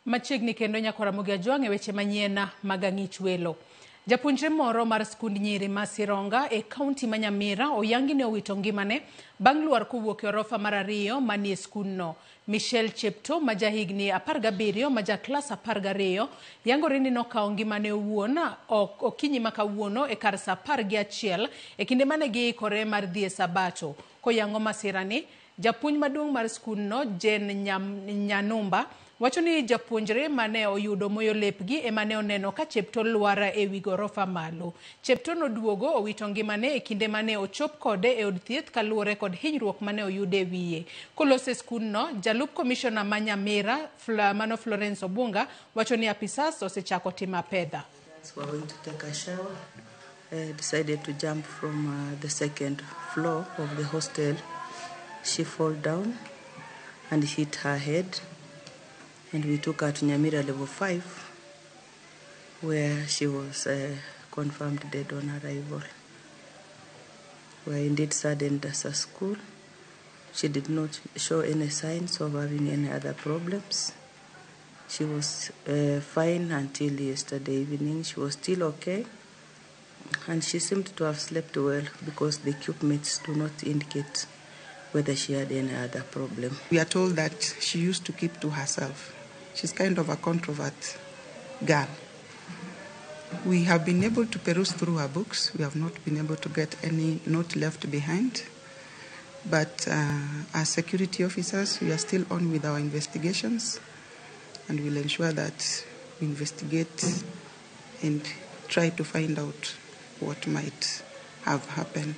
Machiegni kendo nyako Ramogi e weche manyien mag ang'ich welo. Japuonjre moro mar skund nyiri ma Sironga e kaunti ma Nyamira oyangi ne owito ngimane bang' lwar kowuok e orofa mar ariyo manie skundno. Michelle Chepto ma jahigni 17 ma jaklas 12 yangore ni nokawo ngimane owuon okinyi ma kawuono e kar saa 11 e kinde mane giikore mar dhi e sabato. Koyango masirani, japuonj maduong' mar skundno Jen Nyanumba wacho ni japuonjre mane oyudo moyo lepgi emane oneno ka Chepto lwar e wi gorofa malo. Chepto noduogo owito ngimane e kinde mane ochop kode e od thieth kaluwore kod hinyruok mane oyude wiye. Kolose skundno, jalup komishona ma Nyamira mano Florence Obunga wacho ni apisas osechako timo pedha. We're going to take a shower. Decided to jump from the second floor of the hostel. She fell down and hit her head. And we took her to Nyamira level 5, where she was confirmed dead on arrival. We were indeed saddened as a school. She did not show any signs of having any other problems. She was fine until yesterday evening. She was still okay. And she seemed to have slept well because the equipments do not indicate whether she had any other problem. We are told that she used to keep to herself. She's kind of a controversial girl. We have been able to peruse through her books. We have not been able to get any note left behind. But as security officers, we are still on with our investigations, and we'll ensure that we investigate and try to find out what might have happened.